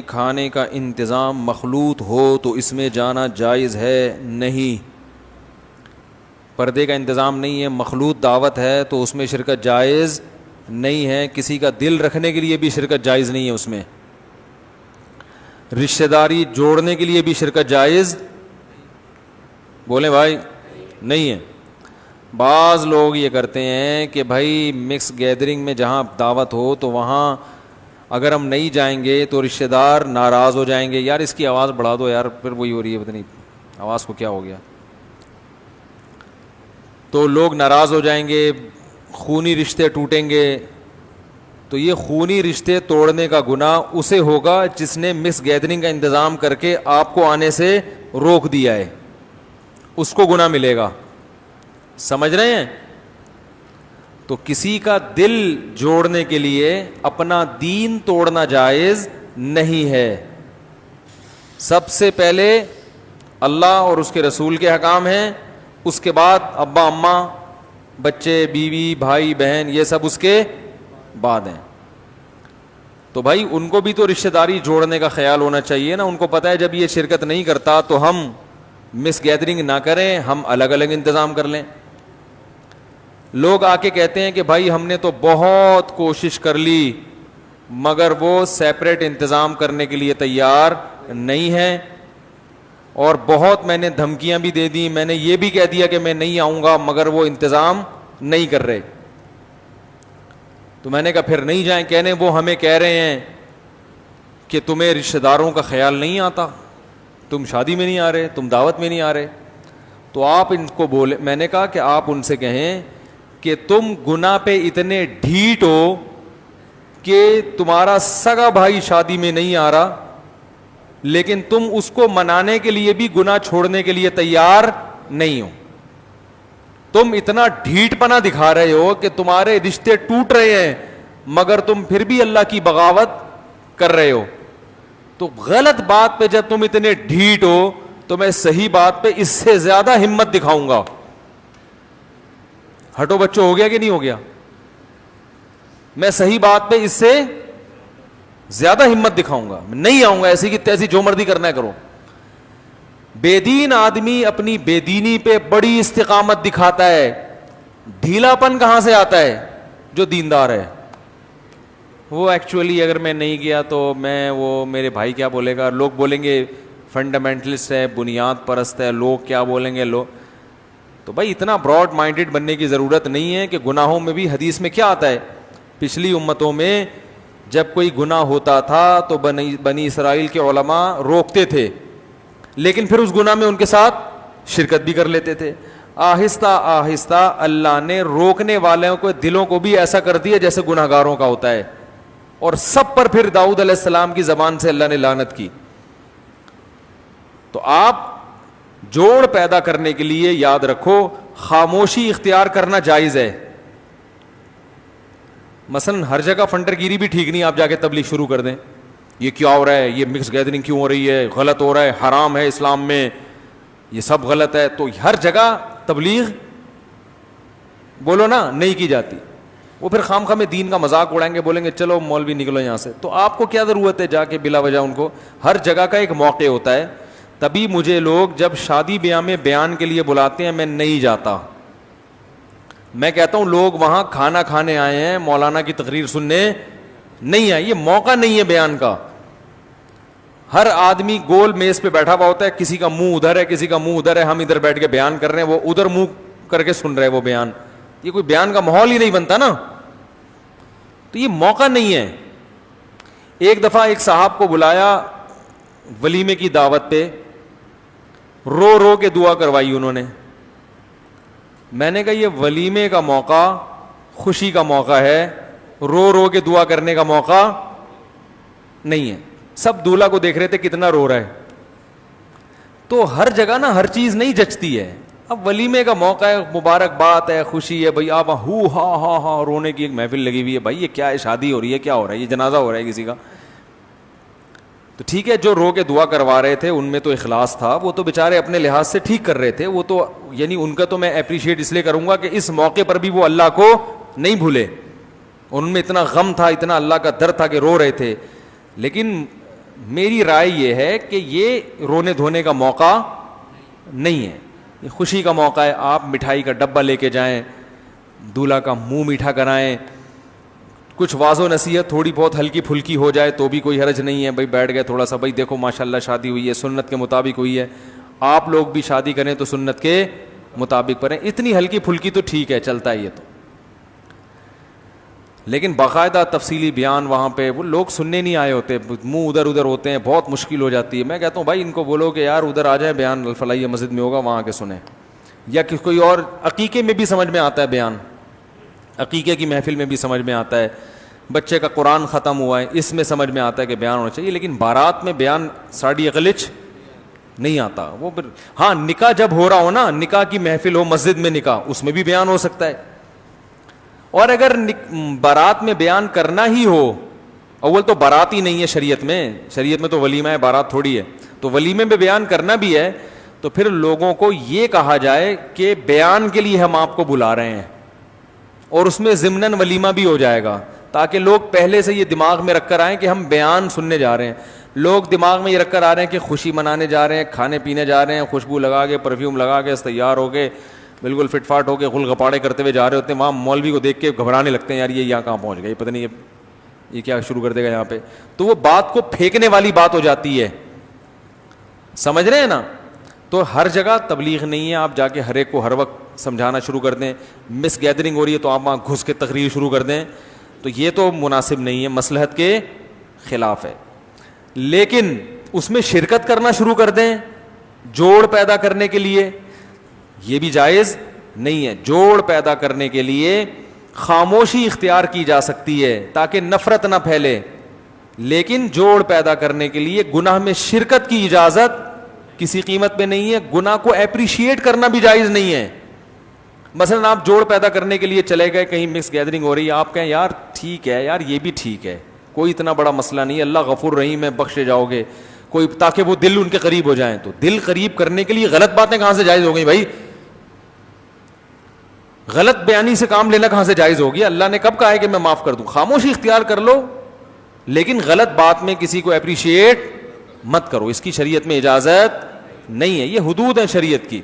کھانے کا انتظام مخلوط ہو تو اس میں جانا جائز ہے نہیں. پردے کا انتظام نہیں ہے, مخلوط دعوت ہے تو اس میں شرکت جائز نہیں ہے. کسی کا دل رکھنے کے لیے بھی شرکت جائز نہیں ہے اس میں. رشتہ داری جوڑنے کے لیے بھی شرکت جائز بولیں بھائی نہیں ہے. بعض لوگ یہ کرتے ہیں کہ بھائی مکس گیدرنگ میں جہاں دعوت ہو تو وہاں اگر ہم نہیں جائیں گے تو رشتہ دار ناراض ہو جائیں گے. یار اس کی آواز بڑھا دو یار, پھر وہی ہو رہی ہے, پتہ نہیں آواز کو کیا ہو گیا. تو لوگ ناراض ہو جائیں گے, خونی رشتے ٹوٹیں گے. تو یہ خونی رشتے توڑنے کا گناہ اسے ہوگا جس نے مکس گیدرنگ کا انتظام کر کے آپ کو آنے سے روک دیا ہے, اس کو گناہ ملے گا. سمجھ رہے ہیں؟ تو کسی کا دل جوڑنے کے لیے اپنا دین توڑنا جائز نہیں ہے. سب سے پہلے اللہ اور اس کے رسول کے احکام ہیں, اس کے بعد ابا اماں, بچے, بیوی, بھائی بہن, یہ سب اس کے بعد ہیں. تو بھائی ان کو بھی تو رشتہ داری جوڑنے کا خیال ہونا چاہیے نا. ان کو پتہ ہے جب یہ شرکت نہیں کرتا تو ہم مس گیدرنگ نہ کریں, ہم الگ الگ انتظام کر لیں. لوگ آ کے کہتے ہیں کہ بھائی ہم نے تو بہت کوشش کر لی مگر وہ سیپریٹ انتظام کرنے کے لیے تیار نہیں ہے, اور بہت میں نے دھمکیاں بھی دے دی, میں نے یہ بھی کہہ دیا کہ میں نہیں آؤں گا مگر وہ انتظام نہیں کر رہے. تو میں نے کہا پھر نہیں جائیں. کہنے وہ ہمیں کہہ رہے ہیں کہ تمہیں رشتہ داروں کا خیال نہیں آتا, تم شادی میں نہیں آ رہے, تم دعوت میں نہیں آ رہے. تو آپ ان کو بولے, میں نے کہا کہ آپ ان سے کہیں کہ تم گناہ پہ اتنے ڈھیٹ ہو کہ تمہارا سگا بھائی شادی میں نہیں آ رہا لیکن تم اس کو منانے کے لیے بھی گناہ چھوڑنے کے لیے تیار نہیں ہو. تم اتنا ڈھیٹ پنا دکھا رہے ہو کہ تمہارے رشتے ٹوٹ رہے ہیں مگر تم پھر بھی اللہ کی بغاوت کر رہے ہو. تو غلط بات پہ جب تم اتنے ڈھیٹ ہو تو میں صحیح بات پہ اس سے زیادہ ہمت دکھاؤں گا. ہٹو بچوں, ہو گیا کہ نہیں ہو گیا؟ میں صحیح بات پہ اس سے زیادہ ہمت دکھاؤں گا, نہیں آؤں گا. ایسی کی تیسی جو مرضی کرنا ہے کرو. بے دین آدمی اپنی بے دینی پہ بڑی استقامت دکھاتا ہے. ڈھیلا پن کہاں سے آتا ہے؟ جو دیندار ہے وہ ایکچولی اگر میں نہیں گیا تو میں وہ میرے بھائی کیا بولے گا, لوگ بولیں گے فنڈامنٹلسٹ ہے, بنیاد پرست ہے, لوگ کیا بولیں گے. تو بھائی اتنا براڈ مائنڈڈ بننے کی ضرورت نہیں ہے کہ گناہوں میں بھی حدیث میں کیا آتا ہے, پچھلی امتوں میں جب کوئی گناہ ہوتا تھا تو بنی اسرائیل کے علماء روکتے تھے لیکن پھر اس گناہ میں ان کے ساتھ شرکت بھی کر لیتے تھے. آہستہ آہستہ اللہ نے روکنے والوں کو دلوں کو بھی ایسا کر دیا جیسے گناہ گاروں کا ہوتا ہے, اور سب پر پھر داؤد علیہ السلام کی زبان سے اللہ نے لعنت کی. تو آپ جوڑ پیدا کرنے کے لیے یاد رکھو خاموشی اختیار کرنا جائز ہے. مثلا ہر جگہ فنٹر گیری بھی ٹھیک نہیں, آپ جا کے تبلیغ شروع کر دیں یہ کیا ہو رہا ہے, یہ مکس گیدرنگ کیوں ہو رہی ہے, غلط ہو رہا ہے, حرام ہے اسلام میں, یہ سب غلط ہے. تو ہر جگہ تبلیغ بولو نا نہیں کی جاتی. وہ پھر خام خواہ میں دین کا مذاق اڑائیں گے, بولیں گے چلو مولوی نکلو یہاں سے. تو آپ کو کیا ضرورت ہے جا کے بلا وجہ ان کو, ہر جگہ کا ایک موقع ہوتا ہے. تبھی مجھے لوگ جب شادی بیاہ میں بیان کے لیے بلاتے ہیں میں نہیں جاتا. میں کہتا ہوں لوگ وہاں کھانا کھانے آئے ہیں, مولانا کی تقریر سننے نہیں آئے. یہ موقع نہیں ہے بیان کا. ہر آدمی گول میز پہ بیٹھا ہوا ہوتا ہے, کسی کا منہ ادھر ہے, کسی کا منہ ادھر ہے. ہم ادھر بیٹھ کے بیان کر رہے ہیں, وہ ادھر منہ کر کے سن رہے ہیں وہ بیان. یہ کوئی بیان کا ماحول ہی نہیں بنتا نا. تو یہ موقع نہیں ہے. ایک دفعہ ایک صاحب کو بلایا ولیمے کی دعوت پہ, رو رو کے دعا کروائی انہوں نے. میں نے کہا یہ ولیمے کا موقع, خوشی کا موقع ہے, رو رو کے دعا کرنے کا موقع نہیں ہے. سب دولہا کو دیکھ رہے تھے کتنا رو رہا ہے. تو ہر جگہ نا ہر چیز نہیں جچتی ہے. اب ولیمے کا موقع ہے, مبارک بات ہے, خوشی ہے, بھائی آپ ہو ہا ہا ہا رونے کی ایک محفل لگی ہوئی ہے. بھائی یہ کیا ہے, شادی ہو رہی ہے, کیا ہو رہا ہے, یہ جنازہ ہو رہا ہے کسی کا. تو ٹھیک ہے, جو رو کے دعا کروا رہے تھے ان میں تو اخلاص تھا, وہ تو بیچارے اپنے لحاظ سے ٹھیک کر رہے تھے. وہ تو یعنی ان کا تو میں اپریشیٹ اس لیے کروں گا کہ اس موقع پر بھی وہ اللہ کو نہیں بھولے. ان میں اتنا غم تھا, اتنا اللہ کا درد تھا کہ رو رہے تھے. لیکن میری رائے یہ ہے کہ یہ رونے دھونے کا موقع نہیں ہے, یہ خوشی کا موقع ہے. آپ مٹھائی کا ڈبہ لے کے جائیں, دولہا کا منہ میٹھا کرائیں, کچھ واض و نصیحت تھوڑی بہت ہلکی پھلکی ہو جائے تو بھی کوئی حرج نہیں ہے. بھائی بیٹھ گئے تھوڑا سا, بھائی دیکھو ماشاءاللہ شادی ہوئی ہے, سنت کے مطابق ہوئی ہے, آپ لوگ بھی شادی کریں تو سنت کے مطابق کریں. اتنی ہلکی پھلکی تو ٹھیک ہے, چلتا ہے یہ تو. لیکن باقاعدہ تفصیلی بیان وہاں پہ وہ لوگ سننے نہیں آئے ہوتے, منہ ادھر ادھر ہوتے ہیں, بہت مشکل ہو جاتی ہے. میں کہتا ہوں بھائی ان کو بولو کہ یار ادھر آ جائیں, بیان الفلاحیہ مسجد میں ہوگا وہاں کے سنیں, یا کہ کوئی اور عقیقے میں بھی سمجھ میں آتا ہے بیان, عقیقے کی محفل میں بھی سمجھ میں آتا ہے, بچے کا قرآن ختم ہوا ہے اس میں سمجھ میں آتا ہے کہ بیان ہونا چاہیے. لیکن بارات میں بیان ساڑی اقلچ نہیں آتا. وہ پھر ہاں نکاح جب ہو رہا ہو نا, نکاح کی محفل ہو مسجد میں نکاح, اس میں بھی بیان ہو سکتا ہے. اور اگر بارات میں بیان کرنا ہی ہو, اول تو بارات ہی نہیں ہے شریعت میں تو ولیمہ ہے, بارات تھوڑی ہے, تو ولیمے میں بیان کرنا بھی ہے تو پھر لوگوں کو یہ کہا جائے کہ بیان کے لیے ہم آپ کو بلا رہے ہیں, اور اس میں ضمناً ولیمہ بھی ہو جائے گا, تاکہ لوگ پہلے سے یہ دماغ میں رکھ کر آئیں کہ ہم بیان سننے جا رہے ہیں. لوگ دماغ میں یہ رکھ کر آ رہے ہیں کہ خوشی منانے جا رہے ہیں, کھانے پینے جا رہے ہیں, خوشبو لگا کے پرفیوم لگا کے تیار ہو کے بالکل فٹ فاٹ ہو کے غل غپاڑے کرتے ہوئے جا رہے ہوتے ہیں. وہاں مولوی کو دیکھ کے گھبرانے لگتے ہیں, یار یہ یہاں کہاں پہنچ گئے, پتہ نہیں یہ کیا شروع کر دے گا یہاں پہ. تو وہ بات کو پھینکنے والی بات ہو جاتی ہے, سمجھ رہے ہیں نا. تو ہر جگہ تبلیغ نہیں ہے, آپ جا کے ہر ایک کو ہر وقت سمجھانا شروع کر دیں. مس گیدرنگ ہو رہی ہے تو آپ وہاں گھس کے تقریر شروع کر دیں, تو یہ تو مناسب نہیں ہے, مصلحت کے خلاف ہے. لیکن اس میں شرکت کرنا شروع کر دیں جوڑ پیدا کرنے کے لیے, یہ بھی جائز نہیں ہے. جوڑ پیدا کرنے کے لیے خاموشی اختیار کی جا سکتی ہے تاکہ نفرت نہ پھیلے, لیکن جوڑ پیدا کرنے کے لیے گناہ میں شرکت کی اجازت کسی قیمت میں نہیں ہے. گناہ کو اپریشیٹ کرنا بھی جائز نہیں ہے. مثلا آپ جوڑ پیدا کرنے کے لیے چلے گئے, کہیں مکس گیدرنگ ہو رہی ہے, آپ کہیں یار ٹھیک ہے یار یہ بھی ٹھیک ہے, کوئی اتنا بڑا مسئلہ نہیں ہے, اللہ غفور رحیم ہے, بخشے جاؤ گے کوئی, تاکہ وہ دل ان کے قریب ہو جائیں. تو دل قریب کرنے کے لیے غلط باتیں کہاں سے جائز ہو گئی بھائی؟ غلط بیانی سے کام لینا کہاں سے جائز ہوگی؟ اللہ نے کب کہا ہے کہ میں معاف کر دوں؟ خاموشی اختیار کر لو, لیکن غلط بات میں کسی کو اپریشیٹ مت کرو, اس کی شریعت میں اجازت نہیں ہے. یہ حدود ہیں شریعت کی.